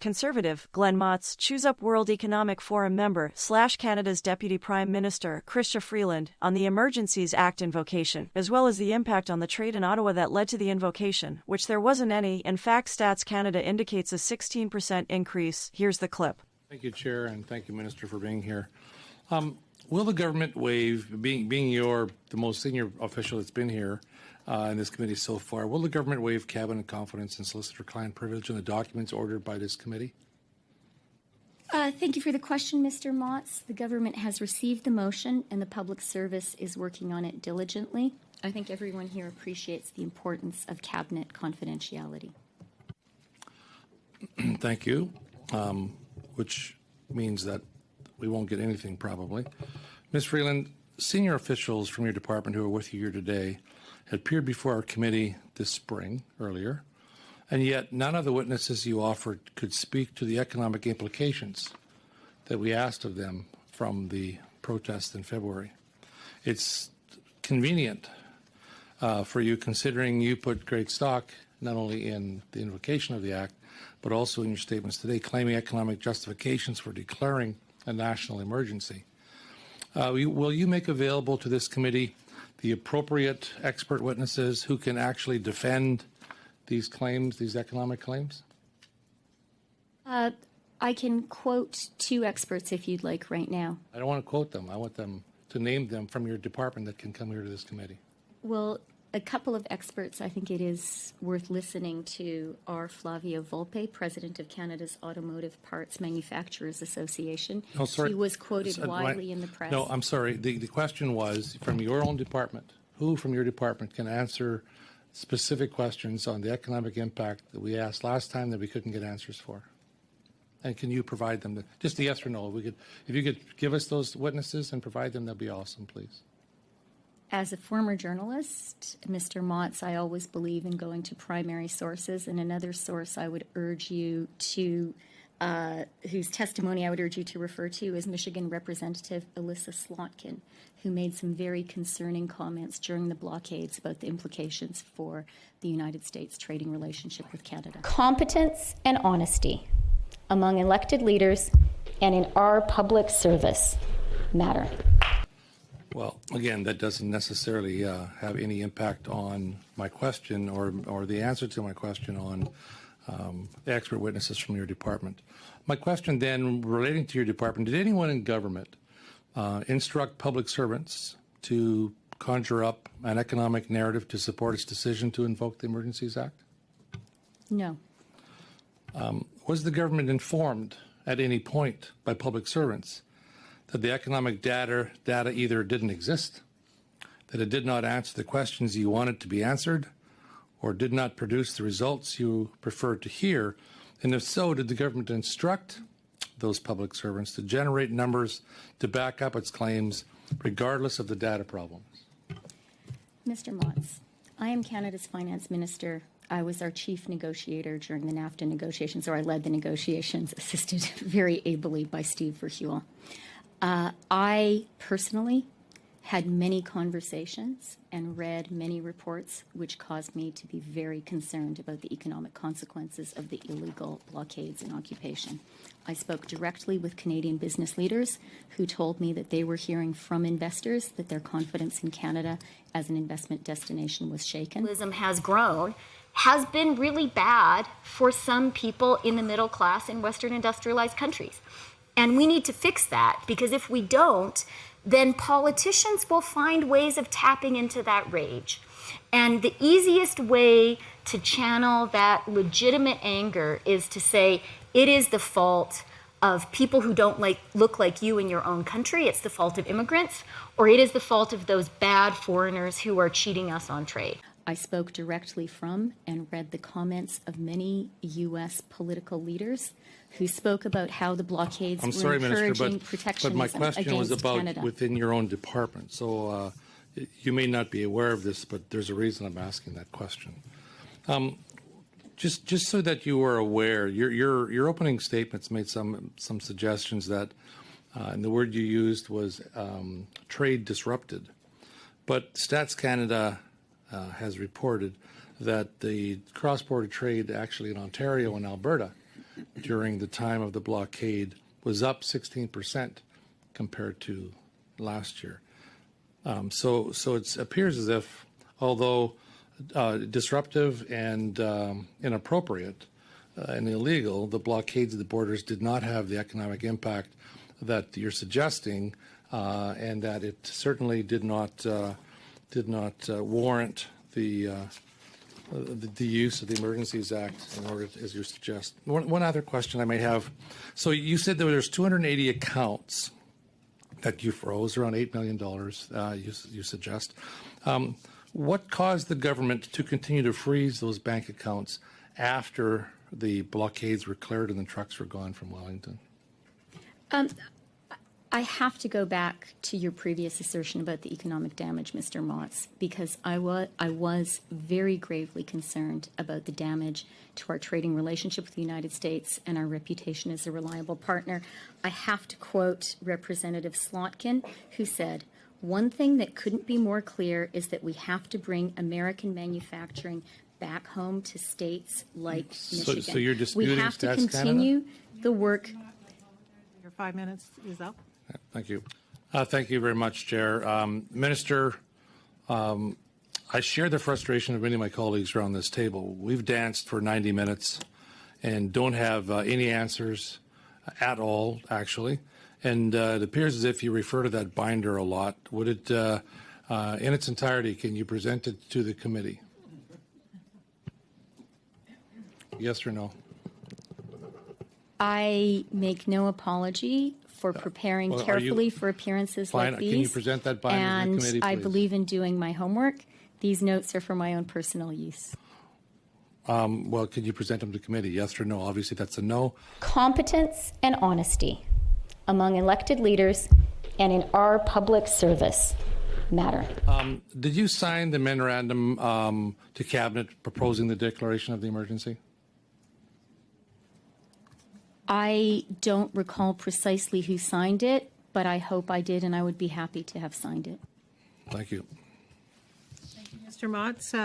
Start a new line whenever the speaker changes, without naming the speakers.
Conservative Glen Motz, Choose Up World Economic Forum member / Canada's Deputy Prime Minister Crystia Freeland on the Emergencies Act invocation, as well as the impact on the trade in Ottawa that led to the invocation, which there wasn't any. In fact, Stats Canada indicates a 16% increase. Here's the clip.
Thank you, Chair, and thank you, Minister, for being here. Will the government waive, being the most senior official that's been here in this committee so far, will the government waive cabinet confidence and solicitor-client privilege in the documents ordered by this committee?
Thank you for the question, Mr. Motz. The government has received the motion and the public service is working on it diligently. I think everyone here appreciates the importance of cabinet confidentiality.
Thank you, which means that we won't get anything probably. Ms. Freeland, senior officials from your department who are with you here today had appeared before our committee this spring, earlier, and yet none of the witnesses you offered could speak to the economic implications that we asked of them from the protest in February. It's convenient for you, considering you put great stock not only in the invocation of the Act, but also in your statements today, claiming economic justifications for declaring a national emergency. Will you make available to this committee the appropriate expert witnesses who can actually defend these claims, these economic claims?
I can quote two experts if you'd like right now.
I don't want to quote them. I want them to name them from your department that can come here to this committee.
Well, a couple of experts I think it is worth listening to are Flavio Volpe, President of Canada's Automotive Parts Manufacturers Association.
Oh, sorry.
He was quoted widely in the press.
No, I'm sorry. The question was from your own department. Who from your department can answer specific questions on the economic impact that we asked last time that we couldn't get answers for? And can you provide them? Just a yes or no. If you could give us those witnesses and provide them, that'd be awesome, please.
As a former journalist, Mr. Motz, I always believe in going to primary sources, and another source I would urge you to, whose testimony I would urge you to refer to, is Michigan Representative Elissa Slotkin, who made some very concerning comments during the blockades about the implications for the United States trading relationship with Canada.
Competence and honesty among elected leaders and in our public service matter.
Well, again, that doesn't necessarily have any impact on my question or the answer to my question on the expert witnesses from your department. My question then, relating to your department, did anyone in government instruct public servants to conjure up an economic narrative to support its decision to invoke the Emergencies Act?
No.
Was the government informed at any point by public servants that the economic data either didn't exist, that it did not answer the questions you wanted to be answered, or did not produce the results you preferred to hear? And if so, did the government instruct those public servants to generate numbers to back up its claims, regardless of the data problems?
Mr. Motz, I am Canada's Finance Minister. I was our chief negotiator during the NAFTA negotiations, or I led the negotiations, assisted very ably by Steve Verheuel. I personally had many conversations and read many reports which caused me to be very concerned about the economic consequences of the illegal blockades and occupation. I spoke directly with Canadian business leaders who told me that they were hearing from investors that their confidence in Canada as an investment destination was shaken.
Has grown, has been really bad for some people in the middle class in Western industrialized countries. And we need to fix that, because if we don't, then politicians will find ways of tapping into that rage. And the easiest way to channel that legitimate anger is to say, it is the fault of people who don't look like you in your own country, it's the fault of immigrants, or it is the fault of those bad foreigners who are cheating us on trade.
I spoke directly from and read the comments of many U.S. political leaders who spoke about how the blockades were encouraging protectionism
but my question was about
Canada.
Within your own department. So you may not be aware of this, but there's a reason I'm asking that question. Just so that you are aware, your opening statements made some suggestions that, and the word you used was trade disrupted. But Stats Canada has reported that the cross-border trade actually in Ontario and Alberta during the time of the blockade was up 16% compared to last year. So it appears as if, although disruptive and inappropriate and illegal, the blockades of the borders did not have the economic impact that you're suggesting, and that it certainly did not warrant the use of the Emergencies Act in order, as you suggest. One other question I may have. So you said that there's 280 accounts that you froze, around $8 million, you suggest. What caused the government to continue to freeze those bank accounts after the blockades were cleared and the trucks were gone from Wellington?
I have to go back to your previous assertion about the economic damage, Mr. Motz, because I was very gravely concerned about the damage to our trading relationship with the United States and our reputation as a reliable partner. I have to quote Representative Slotkin, who said, "One thing that couldn't be more clear is that we have to bring American manufacturing back home to states like Michigan.
So you're disputing
we have to
Stats
continue
Canada?
The work."
Your 5 minutes is up.
Thank you. Thank you very much, Chair. Minister, I share the frustration of many of my colleagues around this table. We've danced for 90 minutes and don't have any answers at all, actually. And it appears as if you refer to that binder a lot. Would it, in its entirety, can you present it to the committee? Yes or no?
I make no apology for preparing
well,
carefully for appearances
fine,
like these.
can you present that binder to the
and
committee,
I
please?
believe in doing my homework. These notes are for my own personal use.
Well, can you present them to committee? Yes or no? Obviously, that's a no.
Competence and honesty among elected leaders and in our public service matter.
Did you sign the memorandum to Cabinet proposing the declaration of the emergency?
I don't recall precisely who signed it, but I hope I did, and I would be happy to have signed it.
Thank you.
Mr. Motz.